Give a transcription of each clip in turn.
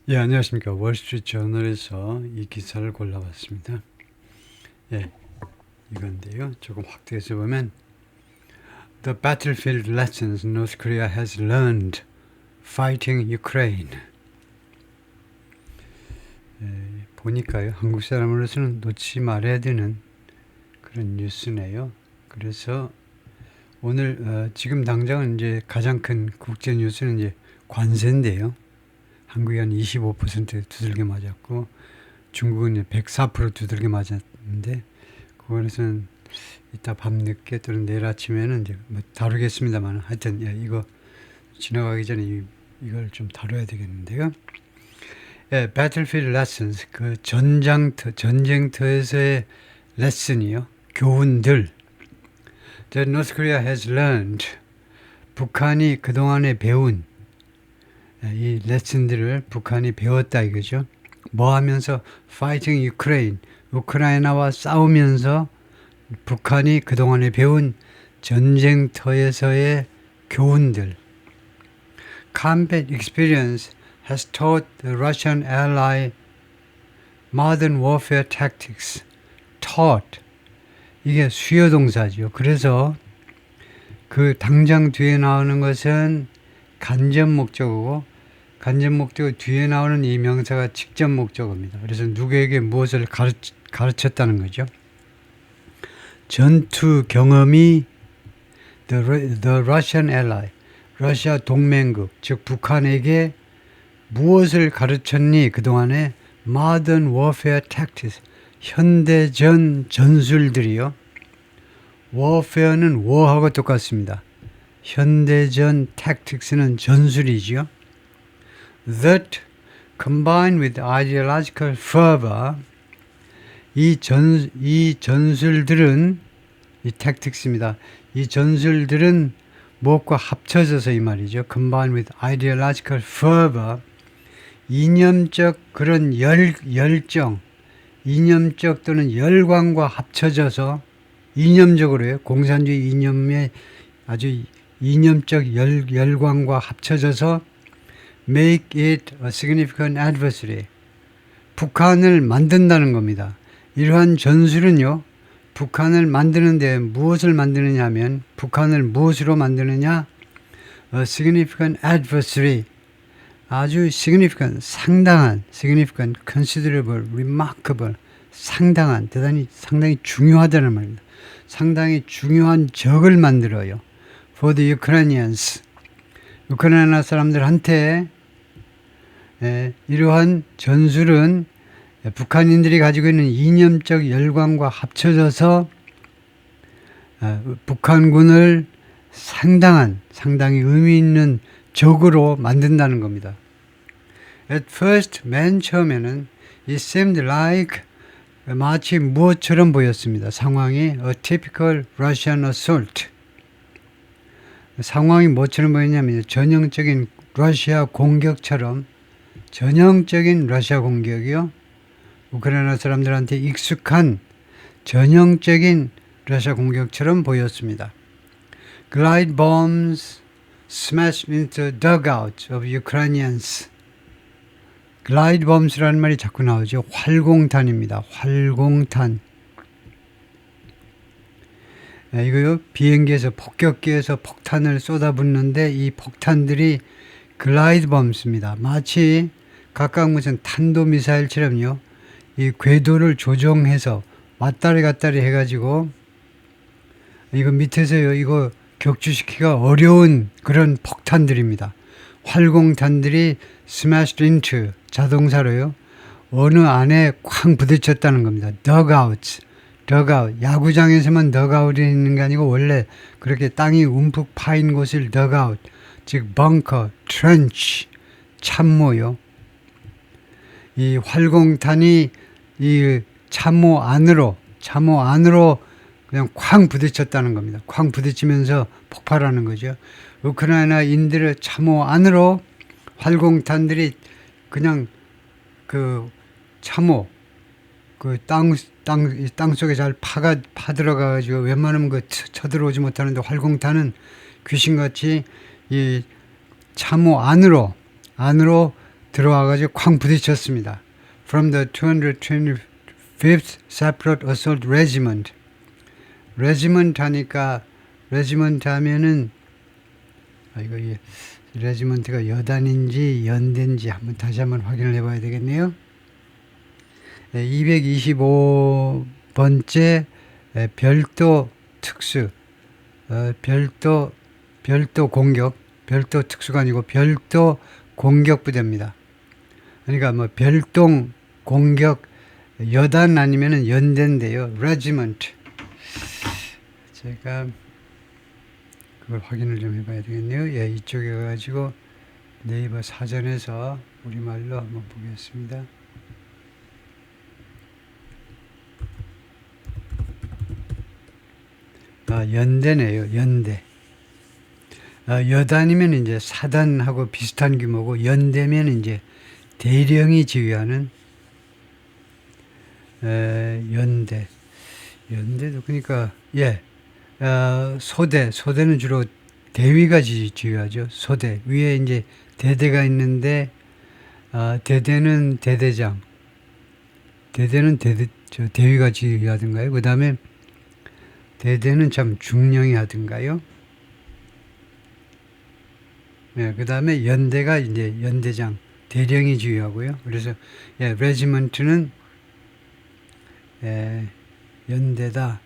예, 안녕하십니까. 월스트리트 저널에서 이 기사를 골라봤습니다. 예, 이건데요. 조금 확대해서 보면 The battlefield lessons North Korea has learned fighting Ukraine. 예, 보니까요. 한국 사람으로서는 놓치지 말아야 되는 그런 뉴스네요. 그래서 오늘 지금 당장은 이제 가장 큰 국제 뉴스는 이제 관세인데요. 한국이 한 25% 두들겨 맞았고 중국은 104% 두들겨 맞았는데 그거에서는 이따 밤늦게 또는 내일 아침에는 이제 뭐 다루겠습니다만 하여튼 이거 지나가기 전에 이걸 좀 다뤄야 되겠는데요. 예, Battlefield Lessons 그 전쟁터에서의 레슨이요. 교훈들. That North Korea has learned. 북한이 그동안에 배운 이 레슨들을 북한이 배웠다 이거죠. 뭐 하면서 fighting Ukraine, 우크라이나와 싸우면서 북한이 그동안에 배운 전쟁터에서의 교훈들. Combat experience has taught the Russian ally modern warfare tactics. taught. 이게 수요 동사죠. 그래서 그 당장 뒤에 나오는 것은 간접 목적어고 간접 목적어 뒤에 나오는 이 명사가 직접 목적어입니다. 그래서 누구에게 무엇을 가르쳤다는 거죠. 전투 경험이 the Russian ally, 러시아 동맹국, 즉 북한에게 무엇을 가르쳤니? 그동안에 modern warfare tactics, 현대전 전술들이요. warfare는 war하고 똑같습니다. 현대전 tactics는 전술이죠. That combined with ideological fervor, 이 전술들은 이 tactics입니다. 이 전술들은 무엇과 합쳐져서 이 말이죠. Combined with ideological fervor, 이념적 그런 열정, 이념적 또는 열광과 합쳐져서 이념적으로요. 공산주의 이념의 아주 이념적 열광과 합쳐져서 make it a significant adversary. 북한을 만든다는 겁니다. 이러한 전술은요. 북한을 만드는데 무엇을 만드느냐 하면 북한을 무엇으로 만드느냐? A significant adversary. 아주 significant, 상당한, significant, considerable, remarkable, 상당한, 상당히 중요하다는 말입니다. 상당히 중요한 적을 만들어요. For the Ukrainians. 우크라이나 사람들한테 이러한 전술은 북한인들이 가지고 있는 이념적 열광과 합쳐져서 북한군을 상당히 의미 있는 적으로 만든다는 겁니다. At first, 맨 처음에는 it seemed like 마치 무엇처럼 보였습니다. 상황이 a typical Russian assault. 상황이 뭐처럼 보였냐면 전형적인 러시아 공격처럼 전형적인 러시아 공격이요. 우크라이나 사람들한테 익숙한 전형적인 러시아 공격처럼 보였습니다. Glide bombs smashed into dugouts of Ukrainians. 글라이드 범스라는 말이 자꾸 나오죠. 활공탄입니다. 활공탄. 이거요. 비행기에서 폭격기에서 폭탄을 쏟아붓는데 이 폭탄들이 글라이드 범스입니다. 마치 각각 무슨 탄도미사일처럼요. 이 궤도를 조정해서 왔다리 갔다리 해가지고 이거 밑에서요. 이거 격추시키기가 어려운 그런 폭탄들입니다. 활공탄들이 smashed into 자동사로요. 어느 안에 쾅 부딪혔다는 겁니다. dugout. 야구장에서만 dugout이 있는 게 아니고 원래 그렇게 땅이 움푹 파인 곳을 dugout. 즉 bunker, trench, 참모요. 이 활공탄이 이 참모 안으로 그냥 쾅 부딪혔다는 겁니다. 쾅 부딪히면서 폭발하는 거죠. 우크라이나인들의 참호 안으로 활공탄들이 그냥 그 참호 그 땅 속에 잘 파들어가가지고 웬만하면 그 쳐들어오지 못하는데 활공탄은 귀신같이 이 참호 안으로 들어와가지고 쾅 부딪혔습니다. From the 225th Separate Assault Regiment. Regiment 하니까 regiment 하면은 이거 레지먼트가 여단인지 연대인지 다시 한번 확인을 해봐야 되겠네요. 225번째 별도 특수 별도 공격 별도 특수가 아니고 별도 공격 부대입니다. 그러니까 뭐 별동 공격 여단 아니면은 연대인데요. regiment. 제가 그걸 확인을 좀 해봐야 되겠네요. 예, 이쪽에 가지고 네이버 사전에서 우리말로 한번 보겠습니다. 연대네요. 연대. 여단이면 이제 사단하고 비슷한 규모고 연대면 이제 대령이 지휘하는 연대. 연대도 그러니까 소대는 주로 대위가 지휘하죠. 소대 위에 이제 대대가 있는데 대대는 대대장, 대대는 대위가 지휘하든가요. 그 다음에 대대는 참 중령이 하든가요. 그 다음에 연대가 이제 연대장, 대령이 지휘하고요. 그래서 레지먼트는 연대다.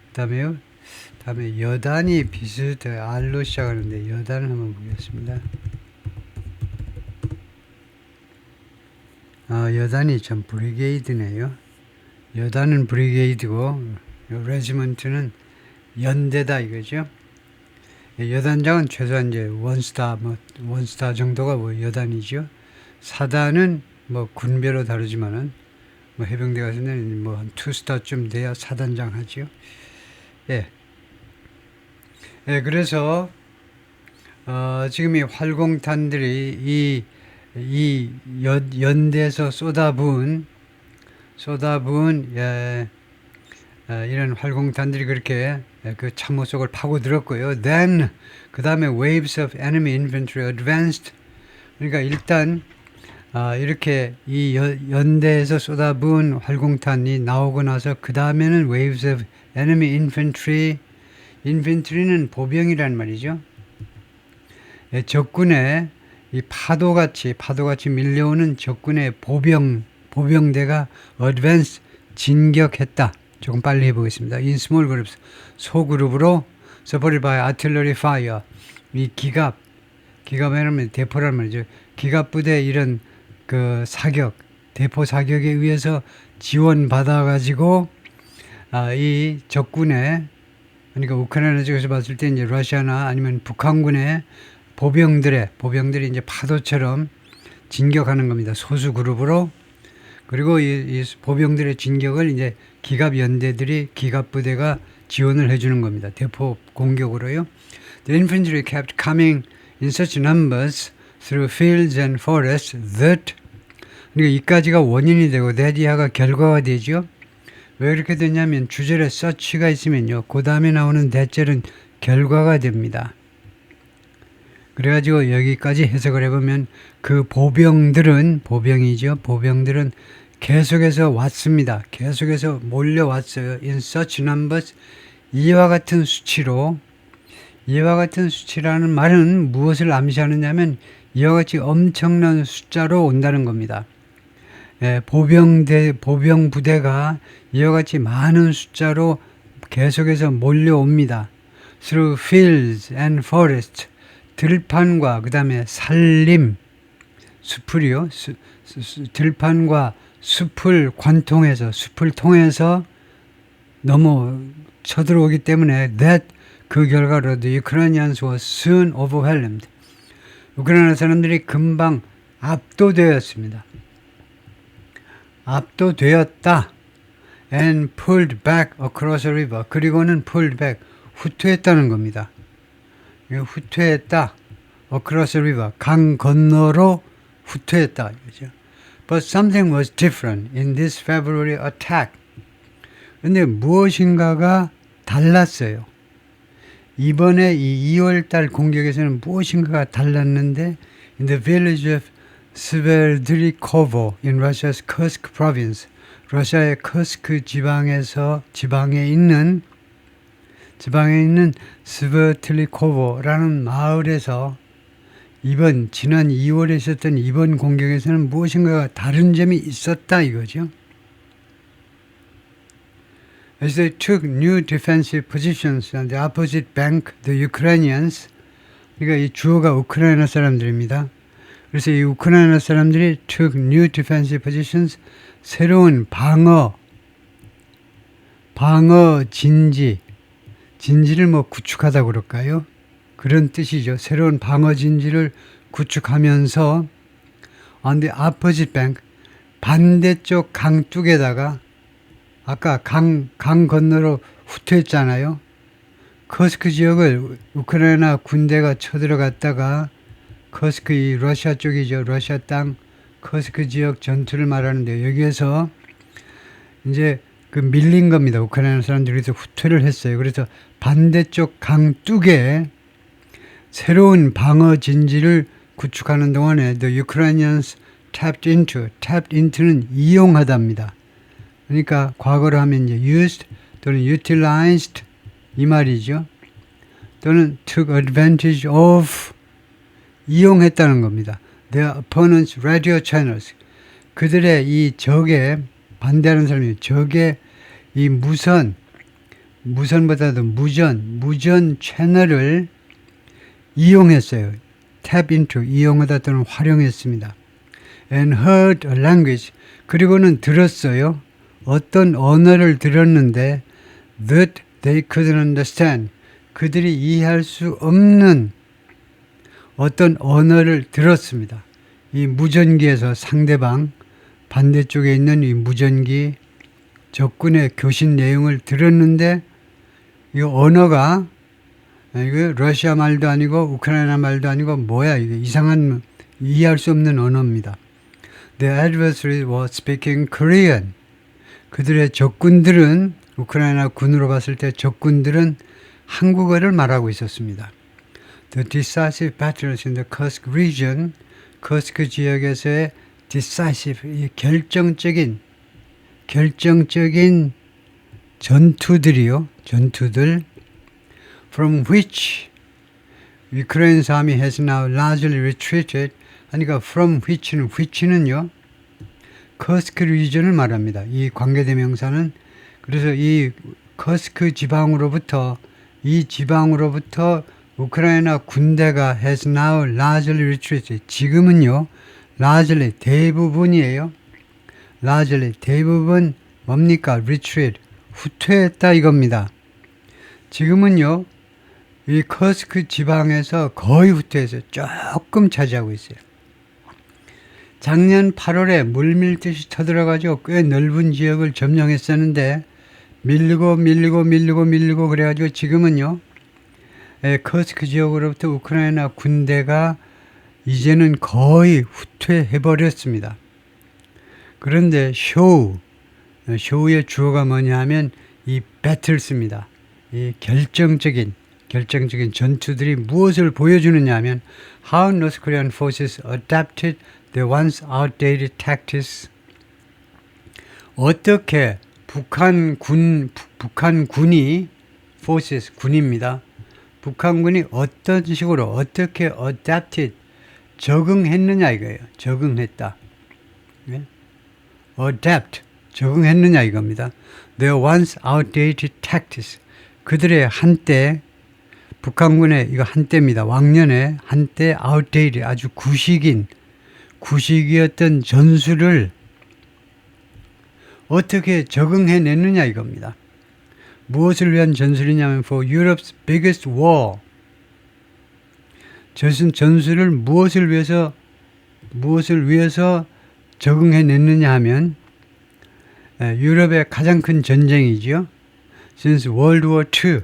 그다음에 여단이 비슷해 R로 시작하는데 여단을 한번 보겠습니다. 여단이 참 브리게이드네요. 여단은 브리게이드고 레지먼트는 연대다 이거죠. 여단장은 최소한 이제 원스타 정도가 뭐 여단이죠. 사단은 뭐 군별로 다르지만은 뭐 해병대 같은 뭐 한 2스타쯤 돼야 사단장 하죠. 그래서 지금 이 활공탄들이 이 연대에서 쏟아부은 이런 활공탄들이 그렇게 그 참호 속을 파고들었고요. Then 그 다음에 waves of enemy infantry advanced. 그러니까 일단 이렇게 이 연대에서 쏟아부은 활공탄이 나오고 나서 그 다음에는 waves of enemy infantry. 인펜트리는 보병이란 말이죠. 적군의 이 파도같이 밀려오는 적군의 보병대가 advance 진격했다. 조금 빨리 해보겠습니다. In small groups 소그룹으로 supported by artillery fire 이 기갑이라면 대포란 말이죠. 기갑 부대 이런 그 대포 사격에 의해서 지원받아 가지고 이 적군의 그러니까 우크라이나 쪽에서 봤을 때 이제 러시아나 아니면 북한군의 보병들이 이제 파도처럼 진격하는 겁니다. 소수 그룹으로. 그리고 이 보병들의 진격을 이제 기갑 부대가 지원을 해주는 겁니다. 대포 공격으로요. The infantry kept coming in such numbers through fields and forests that 그러니까 이까지가 원인이 되고 that 이하가 결과가 되죠. 왜 그렇게 되냐면 주절에 such가 있으면요. 그 다음에 나오는 that절은 결과가 됩니다. 그래가지고 여기까지 해석을 해보면 그 보병들은 계속해서 왔습니다. 계속해서 몰려왔어요. In such numbers 이와 같은 수치라는 말은 무엇을 암시하느냐면 이와 같이 엄청난 숫자로 온다는 겁니다. 보병 부대가 이와 같이 많은 숫자로 계속해서 몰려옵니다. Through fields and forests 들판과 그 다음에 숲을요. 들판과 숲을 통해서 쳐들어오기 때문에 that 그 결과로 the Ukrainians were soon overwhelmed. 우크라이나 사람들이 금방 압도되었다. And pulled back across the river. 그리고는 pulled back, 후퇴했다는 겁니다. 후퇴했다. across the river. 강 건너로 후퇴했다. 그죠? But something was different in this February attack. 근데 무엇인가가 달랐어요. 이번에 이 2월달 공격에서는 무엇인가가 달랐는데 in the village of 스베르드리코보 in Russia's Kursk province. 러시아의 커스크 지방에 있는 스베르드리코보라는 마을에서 지난 2월에 있었던 이번 공격에서는 무엇인가 다른 점이 있었다 이거죠. As they took new defensive positions on the opposite bank, the Ukrainians, 그러니까 이 주어가 우크라이나 사람들입니다. 그래서 이 우크라이나 사람들이 took new defensive positions, 새로운 방어 진지를 구축하다 그럴까요? 그런 뜻이죠. 새로운 방어 진지를 구축하면서 on the opposite bank, 반대쪽 강둑에다가 아까 강 건너로 후퇴했잖아요. 커스크 지역을 우크라이나 군대가 쳐들어갔다가 커스크 이 러시아 쪽이죠. 러시아 땅 커스크 지역 전투를 말하는데 여기에서 이제 밀린 겁니다. 우크라이나 사람들이 후퇴를 했어요. 그래서 반대쪽 강둑에 새로운 방어 진지를 구축하는 동안에 the Ukrainians tapped into는 이용하답니다. 그러니까 과거로 하면 이제 used 또는 utilized 이 말이죠. 또는 took advantage of 이용했다는 겁니다. Their opponents' radio channels. 그들의 이 적에 반대하는 사람이 적의 이 무선보다도 무전 채널을 이용했어요. tap into 이용하다 또는 활용했습니다. And heard a language. 그리고는 들었어요. 어떤 언어를 들었는데 that they couldn't understand. 그들이 이해할 수 없는 어떤 언어를 들었습니다. 이 무전기에서 상대방 반대쪽에 있는 이 무전기 적군의 교신 내용을 들었는데 이 언어가 이거 러시아 말도 아니고 우크라이나 말도 아니고 뭐야 이게 이상한 이해할 수 없는 언어입니다. The adversaries were speaking Korean. 그들의 적군들은 우크라이나 군으로 봤을 때 적군들은 한국어를 말하고 있었습니다. The decisive battles in the Kursk region, 커스크 지역에서의 decisive, 결정적인 전투들, from which Ukraine's army has now largely retreated. 그러니까 from which는요, 커스크 리전을 말합니다. 이 관계대명사는 그래서 이 커스크 지방으로부터 우크라이나 군대가 has now largely retreated. 지금은요, largely 대부분이에요. largely 대부분 뭡니까? retreat 후퇴했다 이겁니다. 지금은요, 이 커스크 지방에서 거의 후퇴해서 조금 차지하고 있어요. 작년 8월에 물밀듯이 쳐들어가지고 꽤 넓은 지역을 점령했었는데 밀리고 그래가지고 지금은요, 커스크 지역으로부터 우크라이나 군대가 이제는 거의 후퇴해버렸습니다. 그런데 쇼우의 주어가 뭐냐 하면 이 battles입니다. 이 결정적인 전투들이 무엇을 보여주느냐 하면 how North Korean forces adapted the once outdated tactics. 어떻게 북한군이 forces 군입니다. 북한군이 어떤 식으로 어떻게 adapted 적응했느냐 이거예요. 적응했다. 네? adapt 적응했느냐 이겁니다. Their once outdated tactics. 그들의 한때 북한군의 이거 한때입니다. 왕년에 한때 outdated 아주 구식이었던 전술을 어떻게 적응해냈느냐 이겁니다. 무엇을 위한 전술이냐면 for Europe's biggest war. 전술을 무엇을 위해서 적응해냈느냐 하면 유럽의 가장 큰 전쟁이죠. Since World War II.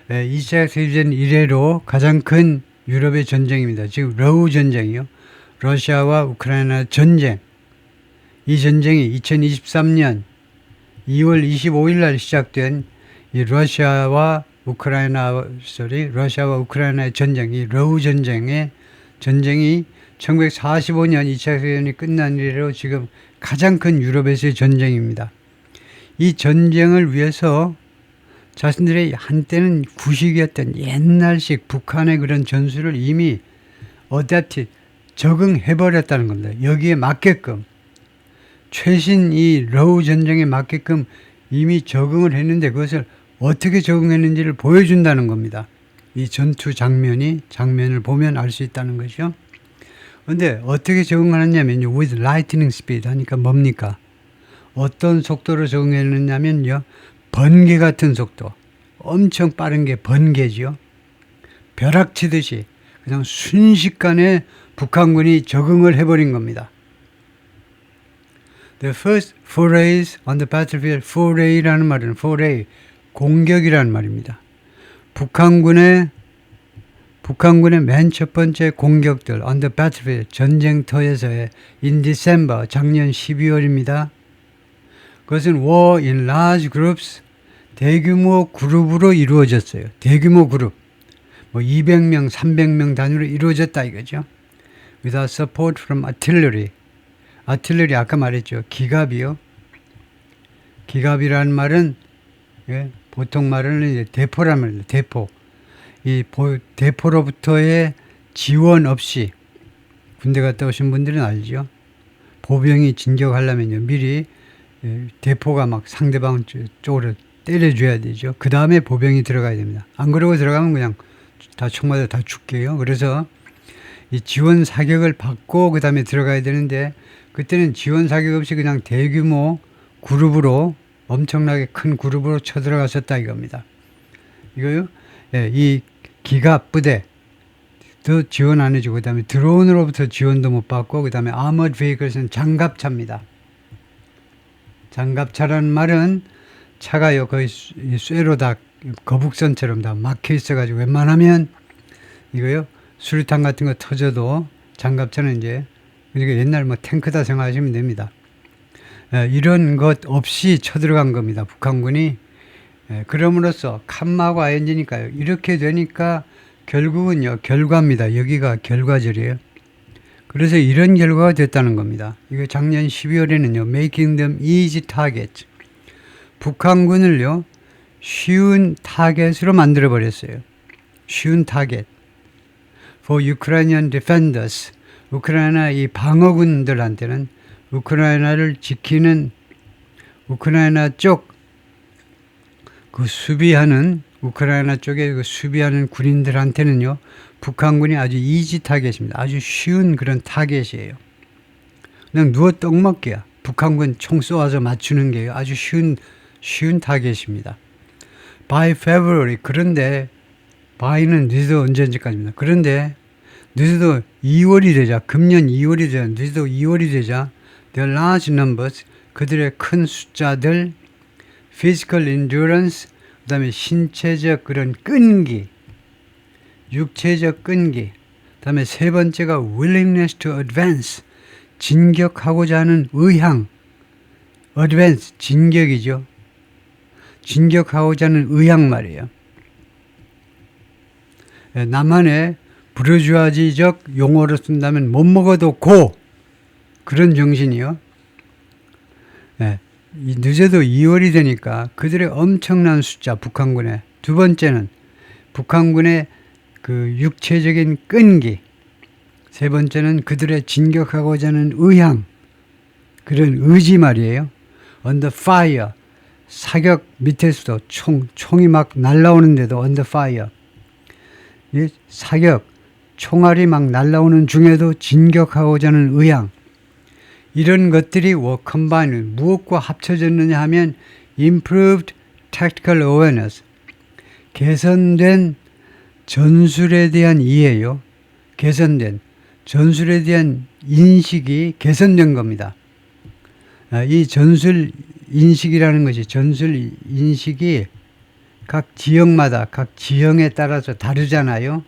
2차 세계대전 이래로 가장 큰 유럽의 전쟁입니다. 지금 러우 전쟁이요. 러시아와 우크라이나 전쟁. 이 전쟁이 2023년 2월 25일 날 시작된 이 러시아와 우크라이나의 전쟁, 이 러우 전쟁이 1945년 2차 세계대전이 끝난 이래로 지금 가장 큰 유럽에서의 전쟁입니다. 이 전쟁을 위해서 자신들의 한때는 구식이었던 옛날식 북한의 그런 전술을 이미 적응해버렸다는 겁니다. 여기에 맞게끔 최신 이 러우 전쟁에 맞게끔 이미 적응을 했는데 그것을 어떻게 적응했는지를 보여준다는 겁니다. 이 전투 장면을 보면 알 수 있다는 것이죠. 그런데 어떻게 적응하느냐면요. with lightning speed 하니까 뭡니까? 어떤 속도로 적응했느냐면요. 번개 같은 속도. 엄청 빠른 게 번개지요. 벼락치듯이 그냥 순식간에 북한군이 적응을 해버린 겁니다. The first forays on the battlefield, foray라는 말은 foray, 공격이라는 말입니다. 북한군의 맨 첫 번째 공격들 on the battlefield, 전쟁터에서의 in December, 작년 12월입니다. 그것은 war in large groups, 대규모 그룹으로 이루어졌어요. 대규모 그룹. 200명, 300명 단위로 이루어졌다 이거죠. Without support from artillery. artillery 아까 말했죠. 기갑이요. 기갑이라는 말은 보통 말은 대포란 말입니다. 대포. 이 대포로부터의 지원 없이 군대 갔다 오신 분들은 알죠. 보병이 진격하려면요. 미리 대포가 막 상대방 쪽으로 때려줘야 되죠. 그 다음에 보병이 들어가야 됩니다. 안 그러고 들어가면 그냥 다 총 맞아 다 죽게요. 그래서 이 지원 사격을 받고 그 다음에 들어가야 되는데 그때는 지원 사격 없이 그냥 대규모 그룹으로 엄청나게 큰 그룹으로 쳐들어갔었다 이겁니다. 이거요. 이 기갑 부대도 지원 안 해주고 그 다음에 드론으로부터 지원도 못 받고 그 다음에 armored vehicles는 장갑차입니다. 장갑차라는 말은 차가요 거의 쇠로 다 거북선처럼 다 막혀 있어가지고 웬만하면 이거요 수류탄 같은 거 터져도 장갑차는 이제 그러니까 옛날 탱크다 생각하시면 됩니다. 이런 것 없이 쳐들어간 겁니다. 북한군이. 그럼으로써 칸마고 ING니까요. 이렇게 되니까 결국은요 결과입니다. 여기가 결과절이에요. 그래서 이런 결과가 됐다는 겁니다. 이거 작년 12월에는요 making them easy target. 북한군을요 쉬운 타겟으로 만들어 버렸어요. 쉬운 타겟. For Ukrainian defenders. 우크라이나 이 방어군들한테는 우크라이나를 지키는 우크라이나 쪽 그 수비하는 우크라이나 쪽에 그 수비하는 군인들한테는요 북한군이 아주 이지 타겟입니다. 아주 쉬운 그런 타겟이에요. 그냥 누워 떡 먹기야. 북한군 총 쏘아서 맞추는 게 아주 쉬운 타겟입니다. By February. 그런데 by는 늦어도 언제까지입니다. 그런데 늦어도 2월이 되자 금년 2월이 되자 늦어도 2월이 되자 the large numbers 그들의 큰 숫자들 physical endurance 그 다음에 신체적 그런 끈기 육체적 끈기 그 다음에 세 번째가 willingness to advance 진격하고자 하는 의향 advance 진격이죠. 진격하고자 하는 의향 말이에요. 남한의 부르주아지적 용어로 쓴다면 못 먹어도 고 그런 정신이요. 늦어도 2월이 되니까 그들의 엄청난 숫자 북한군의 두 번째는 북한군의 그 육체적인 끈기 세 번째는 그들의 진격하고자 하는 의향 그런 의지 말이에요. Under fire 사격 밑에서도 총이 막 날라오는데도 under fire 이 사격 총알이 막 날라오는 중에도 진격하고자 하는 의향 이런 것들이 combine 무엇과 합쳐졌느냐 하면 improved tactical awareness 개선된 전술에 대한 이해요. 개선된 전술에 대한 인식이 개선된 겁니다. 이 전술 인식이라는 것이 전술 인식이 각 지역마다 각 지형에 따라서 다르잖아요.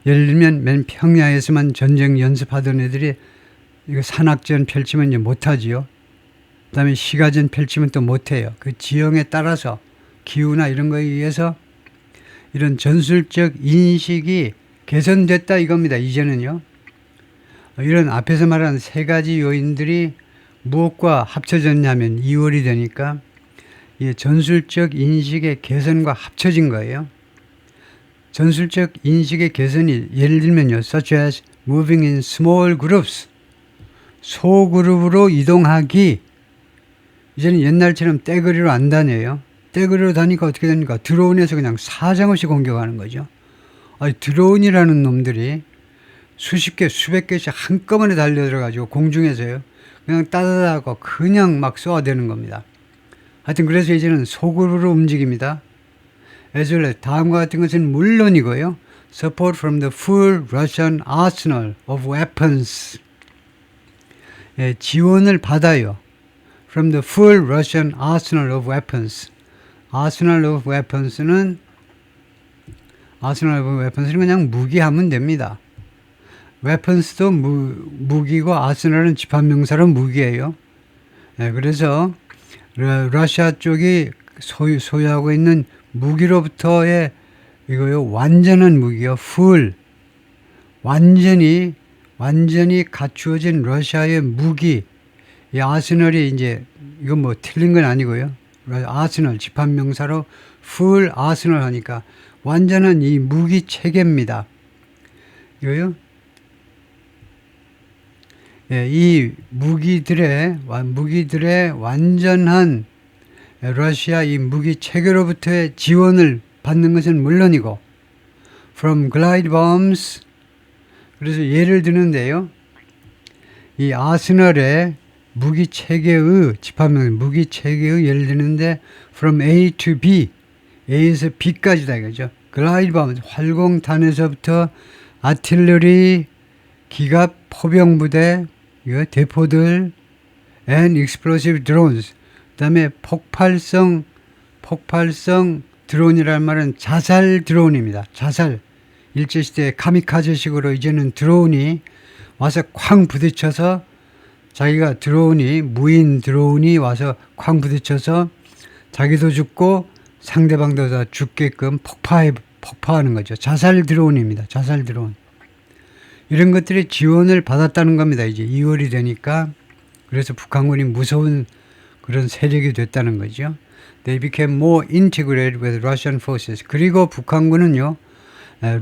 예를 들면 맨 평야에서만 전쟁 연습하던 애들이 이거 산악전 펼치면 이제 못하지요. 그 다음에 시가전 펼치면 또 못해요. 그 지형에 따라서 기후나 이런 거에 의해서 이런 전술적 인식이 개선됐다 이겁니다. 이제는요. 이런 앞에서 말한 세 가지 요인들이 무엇과 합쳐졌냐면 2월이 되니까 이 전술적 인식의 개선과 합쳐진 거예요. 전술적 인식의 개선이 예를 들면요. such as moving in small groups. 소그룹으로 이동하기. 이제는 옛날처럼 떼거리로 안 다녀요. 떼거리로 다니까 어떻게 됩니까? 드론에서 그냥 사정없이 공격하는 거죠. 드론이라는 놈들이 수십 개, 수백 개씩 한꺼번에 달려들어가지고 공중에서요. 그냥 따다다고 그냥 막 쏘아대는 겁니다. 하여튼 그래서 이제는 소그룹으로 움직입니다. as well as 다음과 같은 것은 물론이고요. support from the full Russian arsenal of weapons. 예, 지원을 받아요. from the full Russian arsenal of weapons. arsenal of weapons는 그냥 무기하면 됩니다. weapons도 무기고 arsenal은 집합명사로 무기예요. 예, 그래서 러시아 쪽이 소유하고 있는 무기로부터의 이거요 완전한 무기요, full 완전히 갖추어진 러시아의 무기, 이 아스널이 이제 이건 뭐 틀린 건 아니고요. 아스널 집합명사로 full 아스널 하니까 완전한 이 무기 체계입니다. 이거요. 예, 이 무기들의 완전한 러시아 이 무기 체계로부터의 지원을 받는 것은 물론이고 from glide bombs. 그래서 예를 드는데요. 이 아스널의 무기 체계의 집합명 무기 체계의 예를 드는데 from A to B, A에서 B까지다 이거죠. glide bombs 활공탄에서부터 아틸러리 기갑 포병 부대 대포들 and explosive drones. 그다음에 폭발성 드론이라는 말은 자살 드론입니다. 자살. 일제시대 카미카제식으로 이제는 드론이 와서 쾅 부딪혀서 자기가 무인 드론이 와서 쾅 부딪혀서 자기도 죽고 상대방도 다 죽게끔 폭파하는 거죠. 자살 드론입니다. 자살 드론. 이런 것들이 지원을 받았다는 겁니다. 이제 2월이 되니까. 그래서 북한군이 무서운 그런 세력이 됐다는 거죠. They became more integrated with Russian forces. 그리고 북한군은요,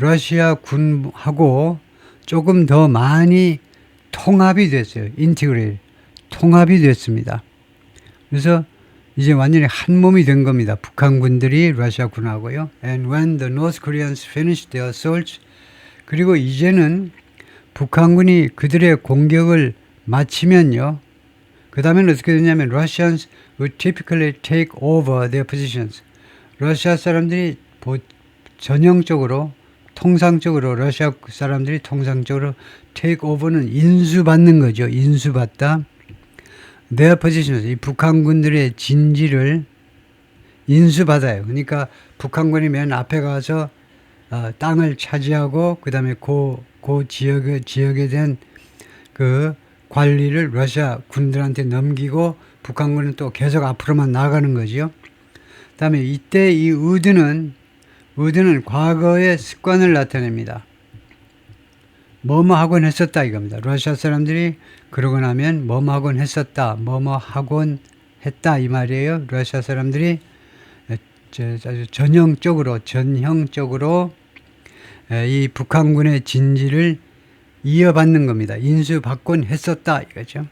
러시아 군하고 조금 더 많이 통합이 됐어요. integrated. 통합이 됐습니다. 그래서 이제 완전히 한 몸이 된 겁니다. 북한군들이 러시아 군하고요. And when the North Koreans finished their assaults, 그리고 이제는 북한군이 그들의 공격을 마치면요. 그 다음에는 어떻게 되냐면 Russians would typically take over their positions. 러시아 사람들이 통상적으로 러시아 사람들이 통상적으로 take over는 인수받는 거죠. 인수받다. their positions. 이 북한군들의 진지를 인수받아요. 그러니까 북한군이 맨 앞에 가서 땅을 차지하고 그 다음에 그 지역에 대한 그 관리를 러시아 군들한테 넘기고 북한군은 또 계속 앞으로만 나가는 거죠. 그 다음에 이때 이 의드는 과거의 습관을 나타냅니다. 뭐뭐 하곤 했었다 이겁니다. 러시아 사람들이 그러고 나면 뭐뭐 하곤 했었다, 뭐뭐 하곤 했다 이 말이에요. 러시아 사람들이 전형적으로 이 북한군의 진지를 이어받는 겁니다. 인수받곤 했었다 이거죠.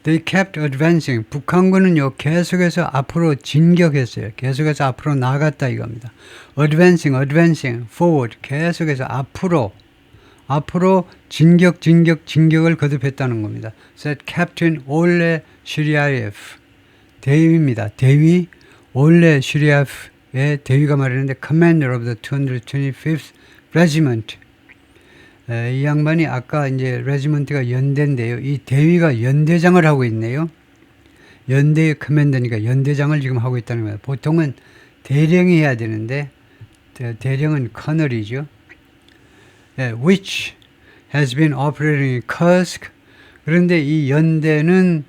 They kept advancing. 북한군은요 계속해서 앞으로 진격했어요. 계속해서 앞으로 나갔다 이겁니다. advancing, forward. 계속해서 앞으로 진격을 거듭했다는 겁니다. said Captain Olle Shiryaev. 대위입니다. 대위 올레 슈리아프의 대위가 말했는데 Commander of the 225th Regiment. 이 양반이 아까 이제 레지먼트가 연대인데요. 이 대위가 연대장을 하고 있네요. 연대의 커맨더니까 연대장을 지금 하고 있다는 거예요. 보통은 대령이 해야 되는데 대령은 커널이죠. Which has been operating in Kursk. 그런데 이 연대는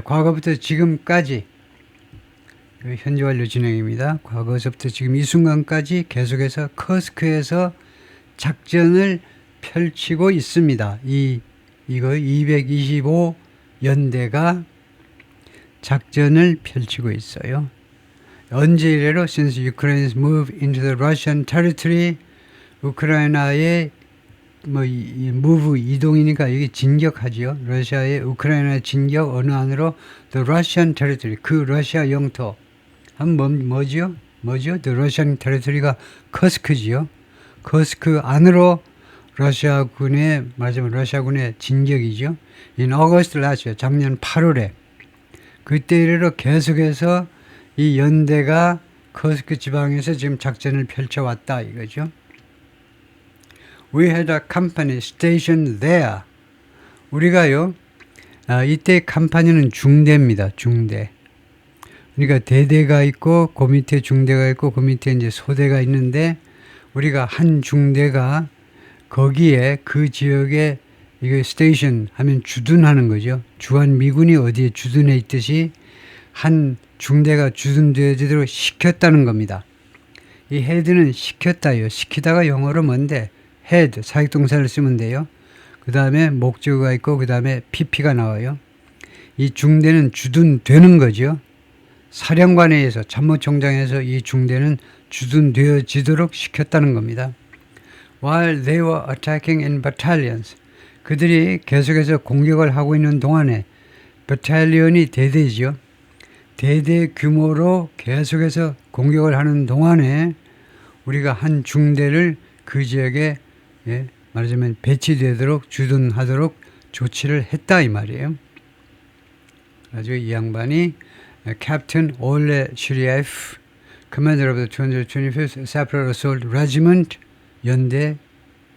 과거부터 지금까지 현재 완료 진행입니다. 과거서부터 지금 이 순간까지 계속해서 커스크에서 작전을 펼치고 있습니다. 이거 225 연대가 작전을 펼치고 있어요. 언제 이래로 since Ukraine's move into the Russian territory, 우크라이나의 move 이동이니까 이게 진격하지요. 러시아의 우크라이나 진격 어느 안으로 the Russian territory, 그 러시아 영토. 뭐죠? the Russian territory가 커스크지요. 커스크 안으로 러시아군의 진격이죠. In August last year, 작년 8월에 그때 이래로 계속해서 이 연대가 커스크 지방에서 지금 작전을 펼쳐왔다 이거죠. We had a company stationed there. 우리가요, 이때 컴퍼니는 중대입니다. 중대. 그러니까 대대가 있고 그 밑에 중대가 있고 그 밑에 이제 소대가 있는데 우리가 한 중대가 거기에 그 지역에 이거 스테이션 하면 주둔하는 거죠. 주한 미군이 어디에 주둔해 있듯이 한 중대가 주둔되어지도록 시켰다는 겁니다. 이 헤드는 시켰다요. 시키다가 영어로 뭔데? 헤드, 사역동사를 쓰면 돼요. 그 다음에 목적어가 있고 그 다음에 PP가 나와요. 이 중대는 주둔되는 거죠. 사령관에 의해서 참모총장에서 이 중대는 주둔되어지도록 시켰다는 겁니다. While they were attacking in battalions, 그들이 계속해서 공격을 하고 있는 동안에 battalion이 대대죠. 대대 규모로 계속해서 공격을 하는 동안에 우리가 한 중대를 그 지역에 말하자면 배치되도록 주둔하도록 조치를 했다 이 말이에요. 아주 이 양반이 Captain Oleg Shiryev, Commander of the 225th Separate Assault Regiment 연대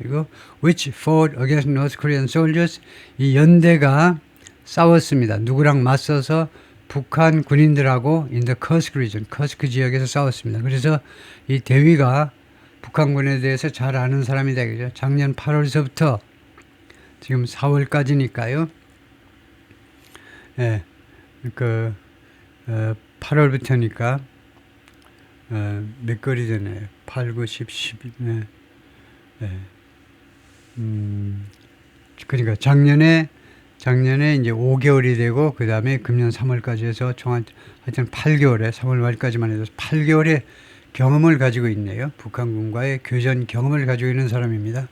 이거 which fought against North Korean soldiers, 이 연대가 싸웠습니다. 누구랑 맞서서 북한 군인들하고 in the Kursk region, 커스크 지역에서 싸웠습니다. 그래서 이 대위가 북한군에 대해서 잘 아는 사람이다. 그죠? 작년 8월서부터 지금 4월까지니까요. 예, 8월부터니까 몇 거리 되네요. 8, 9, 10, 11. 그러니까 작년에 이제 5개월이 되고 그 다음에 금년 3월까지 해서 총 하여튼 8개월에 3월 말까지만 해도 8개월의 경험을 가지고 있네요. 북한군과의 교전 경험을 가지고 있는 사람입니다.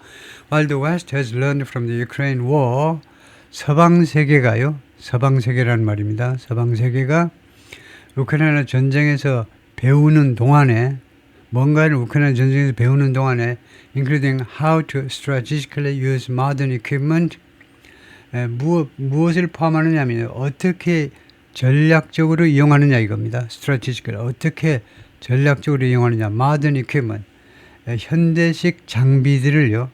While the West has learned from the Ukraine war, 서방 세계가요. 서방 세계란 말입니다. 서방 세계가 우크라이나 전쟁에서 배우는 동안에 뭔가를 우크라이나 전쟁에서 배우는 동안에 including how to strategically use modern equipment, 무엇을 포함하느냐 하면 어떻게 전략적으로 이용하느냐 이겁니다. strategically 어떻게 전략적으로 이용하느냐. modern equipment, 현대식 장비들을요.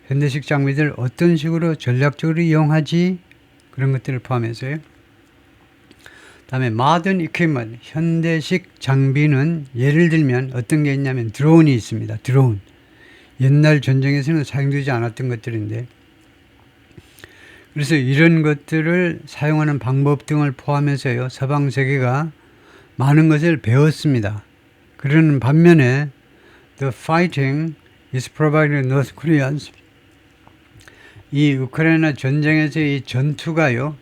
현대식 장비들을 어떤 식으로 전략적으로 이용하지, 그런 것들을 포함해서요. 다음에 modern equipment, 현대식 장비는 예를 들면 어떤 게 있냐면 드론이 있습니다. 드론. 옛날 전쟁에서는 사용되지 않았던 것들인데, 그래서 이런 것들을 사용하는 방법 등을 포함해서요. 서방 세계가 많은 것을 배웠습니다. 그러는 반면에 the fighting is provided North Koreans, 이 우크라이나 전쟁에서 이 전투가요.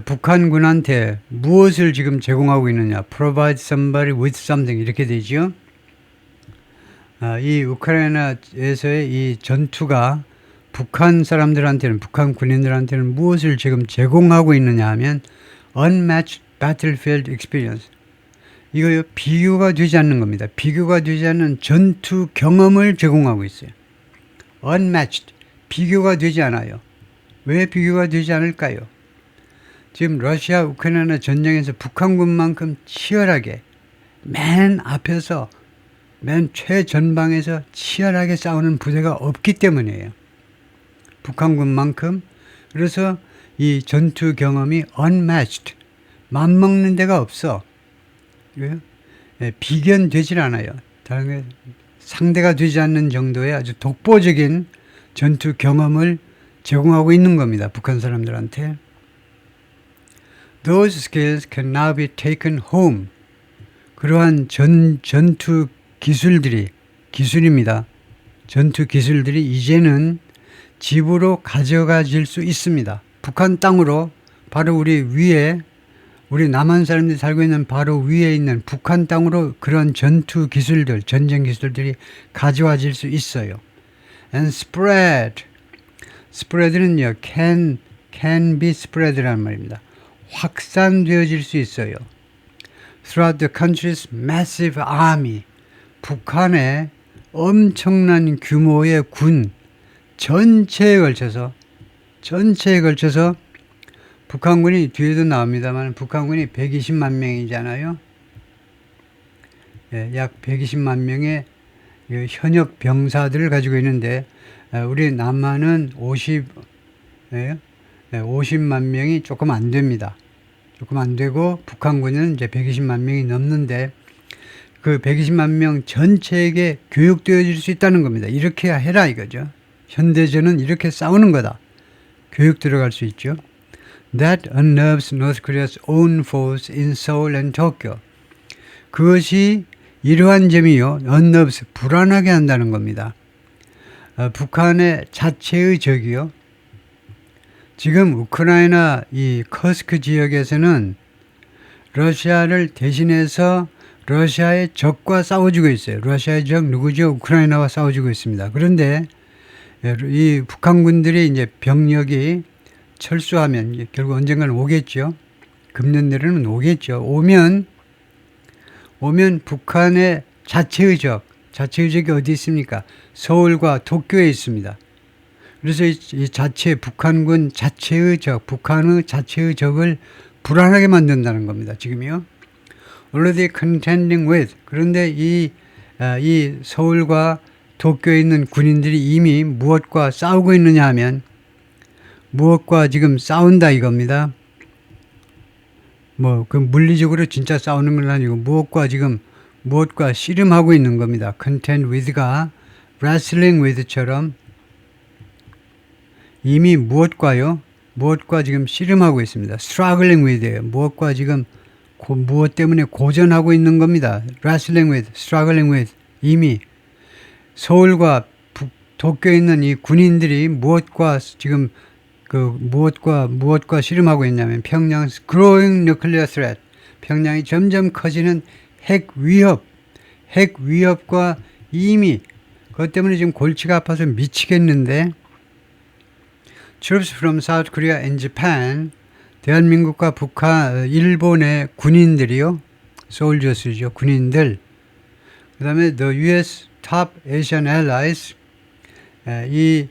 북한군한테 무엇을 지금 제공하고 있느냐. provide somebody with something 이렇게 되죠. 이 우크라이나에서의 이 전투가 북한 사람들한테는, 북한 군인들한테는 무엇을 지금 제공하고 있느냐 하면 unmatched battlefield experience. 이거요, 비교가 되지 않는 겁니다. 비교가 되지 않는 전투 경험을 제공하고 있어요. unmatched, 비교가 되지 않아요. 왜 비교가 되지 않을까요? 지금 러시아 우크라이나 전쟁에서 북한군만큼 치열하게 맨 앞에서 맨 최전방에서 치열하게 싸우는 부대가 없기 때문이에요. 북한군만큼. 그래서 이 전투 경험이 unmatched, 맞먹는 데가 없어. 비견되질 않아요. 다른 상대가 되지 않는 정도의 아주 독보적인 전투 경험을 제공하고 있는 겁니다. 북한 사람들한테. Those skills can now be taken home. 그러한 전투 기술입니다. 전투 기술들이 이제는 집으로 가져가질 수 있습니다. 북한 땅으로 바로 우리 위에 우리 남한 사람들이 살고 있는 바로 위에 있는 북한 땅으로 그런 전투 기술들, 전쟁 기술들이 가져와질 수 있어요. And spread. spread는요, can be spread라는 말입니다. 확산되어질 수 있어요. Throughout the country's massive army. 북한의 엄청난 규모의 군 전체에 걸쳐서 북한군이 뒤에도 나옵니다만 북한군이 120만 명이잖아요. 예, 약 120만 명의 현역 병사들을 가지고 있는데 우리 남한은 50만 명이 조금 안 됩니다. 조금 안 되고 북한군은 이제 120만 명이 넘는데 그 120만 명 전체에게 교육되어질 수 있다는 겁니다. 이렇게 해라 이거죠. 현대전은 이렇게 싸우는 거다. 교육 들어갈 수 있죠. That unnerves North Korea's own force in Seoul and Tokyo. 그것이 이러한 점이요. unnerves, 불안하게 한다는 겁니다. 북한의 자체의 적이요. 지금 우크라이나 이 커스크 지역에서는 러시아를 대신해서 러시아의 적과 싸워주고 있어요. 러시아의 적 누구죠? 우크라이나와 싸워주고 있습니다. 그런데 이 북한군들이 이제 병력이 철수하면 결국 언젠가는 오겠죠. 금년내로는 오겠죠. 오면 북한의 자체의 적이 어디 있습니까? 서울과 도쿄에 있습니다. 그래서 이 북한군 자체의 적, 북한의 자체의 적을 불안하게 만든다는 겁니다. 지금요. Already contending with. 그런데 이 서울과 도쿄에 있는 군인들이 이미 무엇과 싸우고 있느냐 하면 무엇과 지금 싸운다 이겁니다. 그 물리적으로 진짜 싸우는 건 아니고 무엇과 씨름하고 있는 겁니다. contend with가 wrestling with처럼 이미 무엇과 지금 씨름하고 있습니다. struggling with예요. 무엇과 지금 무엇 때문에 고전하고 있는 겁니다. wrestling with, struggling with. 이미 서울과 도쿄에 있는 이 군인들이 무엇과 씨름하고 있냐면 평양 growing nuclear threat. 평양이 점점 커지는 핵 위협과 이미 그것 때문에 지금 골치가 아파서 미치겠는데 Troops from South Korea and Japan, 대한민국과 일본의 군인들이요, soldiers죠, 군인들. 그 다음에 the U.S. top Asian allies, 이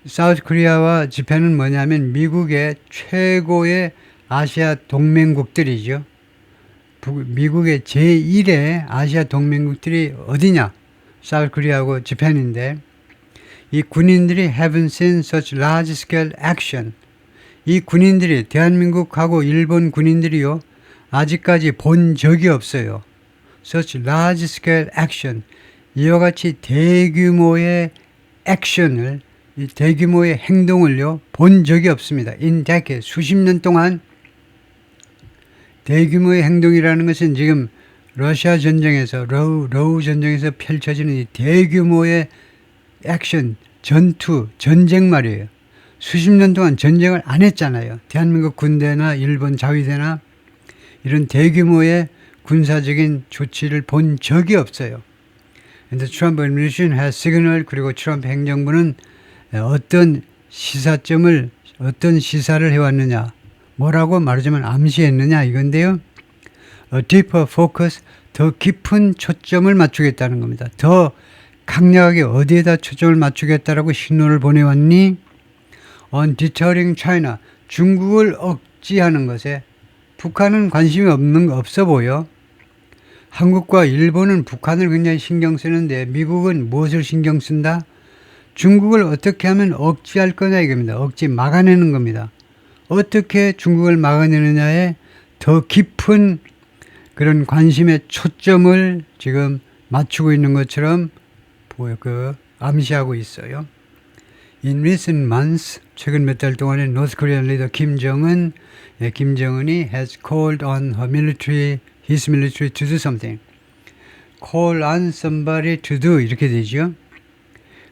South Korea와 재팬은 뭐냐면 미국의 최고의 아시아 동맹국들이죠. 미국의 제1의 아시아 동맹국들이 어디냐? South Korea하고 재팬인데 이 군인들이 haven't seen such large-scale action. 이 군인들이 대한민국하고 일본 군인들이요 아직까지 본 적이 없어요. Such large-scale action. 이와 같이 대규모의 액션을, 이 대규모의 행동을요 본 적이 없습니다. In decades, 수십 년 동안 대규모의 행동이라는 것은 지금 러시아 전쟁에서 러우 전쟁에서 펼쳐지는 이 대규모의 액션, 전쟁 말이에요. 수십 년 동안 전쟁을 안 했잖아요. 대한민국 군대나 일본 자위대나 이런 대규모의 군사적인 조치를 본 적이 없어요. And the Trump administration has signaled, 그리고 트럼프 행정부는 어떤 시사를 해왔느냐, 뭐라고 말하자면 암시했느냐 이건데요. A deeper focus, 더 깊은 초점을 맞추겠다는 겁니다. 더 강력하게 어디에다 초점을 맞추겠다라고 신호를 보내왔니? On deterring China, 중국을 억지하는 것에 북한은 관심이 없어 보여. 한국과 일본은 북한을 굉장히 신경 쓰는데 미국은 무엇을 신경 쓴다? 중국을 어떻게 하면 억지할 거냐 이겁니다. 억지 막아내는 겁니다. 어떻게 중국을 막아내느냐에 더 깊은 그런 관심의 초점을 지금 맞추고 있는 것처럼 암시하고 있어요. In recent months, 최근 몇 달 동안에 North Korean leader 김정은이 has called on his military to do something. Call on somebody to do 이렇게 되죠.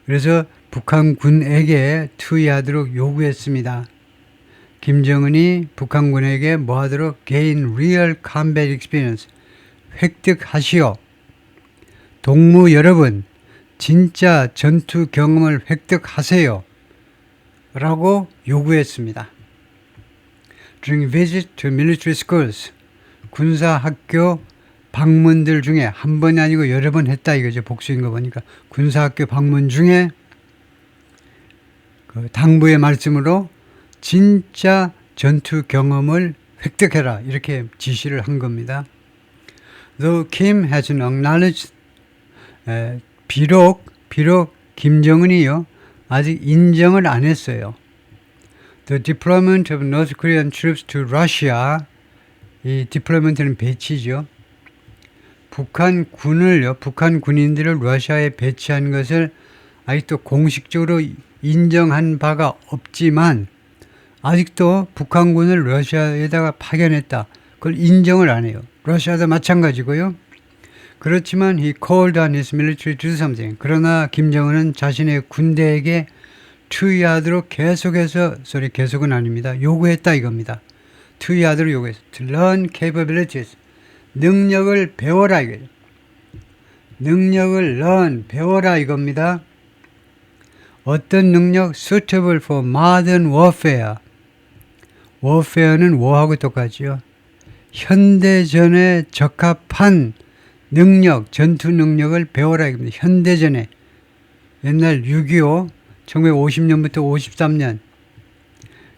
그래서 북한군에게 투의하도록 요구했습니다. 김정은이 북한군에게 뭐 하도록? gain real combat experience, 획득하시오. 동무 여러분, 진짜 전투 경험을 획득하세요. 라고 요구했습니다. During visit to military schools, 군사학교 방문들 중에 한 번이 아니고 여러 번 했다 이거죠. 복수인 거 보니까. 군사학교 방문 중에 그 당부의 말씀으로 진짜 전투 경험을 획득해라 이렇게 지시를 한 겁니다. Though Kim has acknowledged, 비록 김정은이요 아직 인정을 안 했어요. The deployment of North Korean troops to Russia, 이 deployment는 배치죠. 북한 군인들을 러시아에 배치한 것을 아직도 공식적으로 인정한 바가 없지만 아직도 북한군을 러시아에다가 파견했다. 그걸 인정을 안 해요. 러시아도 마찬가지고요. 그렇지만 he called on his military to do something. 그러나 김정은은 자신의 군대에게 투의하도록 계속은 아닙니다. 요구했다 이겁니다. 투의하도록 요구했어. To learn capabilities. 능력을 배워라 이거죠. 능력을 learn, 배워라 이겁니다. 어떤 능력? Suitable for modern warfare. warfare는 war하고 똑같죠. 현대전에 적합한 능력, 전투 능력을 배워라 이겁니다. 현대전에. 옛날 6.25, 1950년부터 53년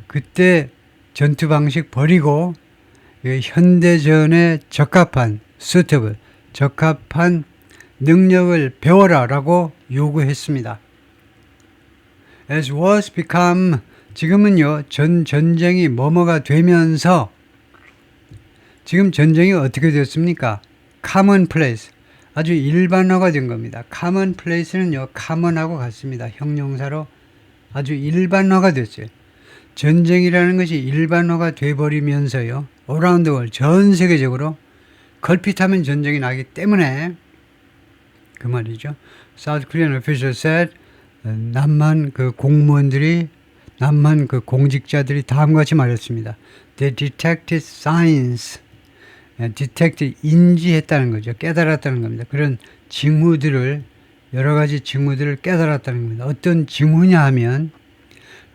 그때 전투 방식 버리고 현대전에 적합한 suitable, 적합한 능력을 배워라 라고 요구했습니다. As wars become, 지금은요 전쟁이 뭐뭐가 되면서 지금 전쟁이 어떻게 됐습니까? commonplace, 아주 일반화가 된 겁니다. commonplace는요 common하고 같습니다. 형용사로 아주 일반화가 됐어요. 전쟁이라는 것이 일반화가 돼버리면서요 around the world, 전 세계적으로 걸핏하면 전쟁이 나기 때문에 그 말이죠. South Korean officials said, 남한 그 공무원들이, 남한 그 공직자들이 다음과 같이 말했습니다. They detected signs, detected, 인지했다는 거죠. 깨달았다는 겁니다. 그런 징후들을, 여러 가지 징후들을 깨달았다는 겁니다. 어떤 징후냐 하면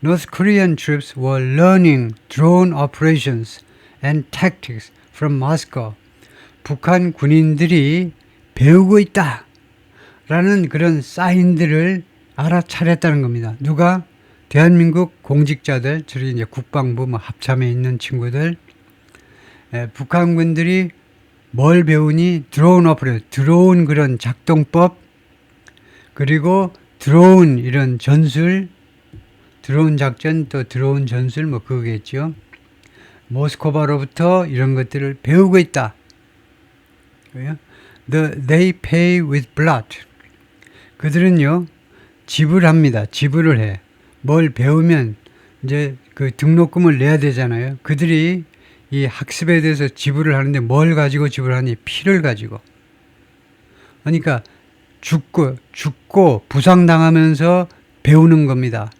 North Korean troops were learning drone operations and tactics from Moscow. 북한 군인들이 배우고 있다 라는 그런 사인들을 알아차렸다는 겁니다. 누가? 대한민국 공직자들, 저희 이제 국방부 뭐 합참에 있는 친구들, 북한군들이 뭘 배우니? 드론 오퍼레이션, 드론 그런 작동법, 그리고 드론 이런 전술, 드론 작전 또 드론 전술 뭐 그거겠죠. 모스크바로부터 이런 것들을 배우고 있다. They pay with blood. 그들은요 지불합니다. 지불을 해. 뭘 배우면 이제 그 등록금을 내야 되잖아요. 그들이 이 학습에 대해서 지불을 하는데 뭘 가지고 지불하니? 피를 가지고. 그러니까 죽고 부상당하면서 배우는 겁니다.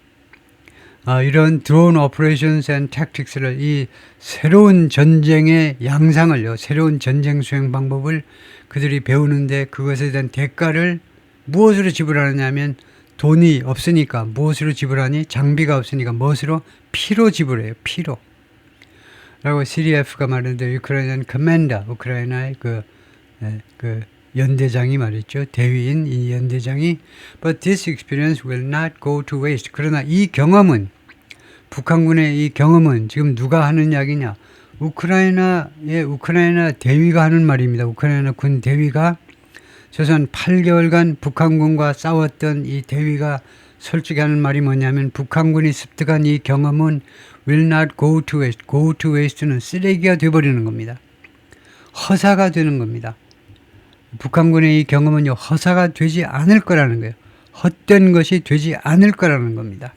이런 드론 오퍼레이션스 앤 택틱스를, 이 새로운 전쟁의 양상을요, 새로운 전쟁 수행 방법을 그들이 배우는데 그것에 대한 대가를 무엇으로 지불하느냐면 돈이 없으니까 무엇으로 지불하니? 장비가 없으니까 무엇으로? 피로 지불해요. 피로. 라고 CDF가 말하는데 우크라이나는 커맨더, 우크라이나의 그 연대장이 말했죠. 대위인 이 연대장이 But this experience will not go to waste. 그러나 이 경험은, 북한군의 이 경험은 지금 누가 하는 이야기냐? 우크라이나 대위가 하는 말입니다. 우크라이나 군 대위가 최소한 8개월간 북한군과 싸웠던 이 대위가 솔직히 하는 말이 뭐냐면 북한군이 습득한 이 경험은 will not go to waste. go to waste는 쓰레기가 되어버리는 겁니다. 허사가 되는 겁니다. 북한군의 이 경험은요, 허사가 되지 않을 거라는 거예요. 헛된 것이 되지 않을 거라는 겁니다.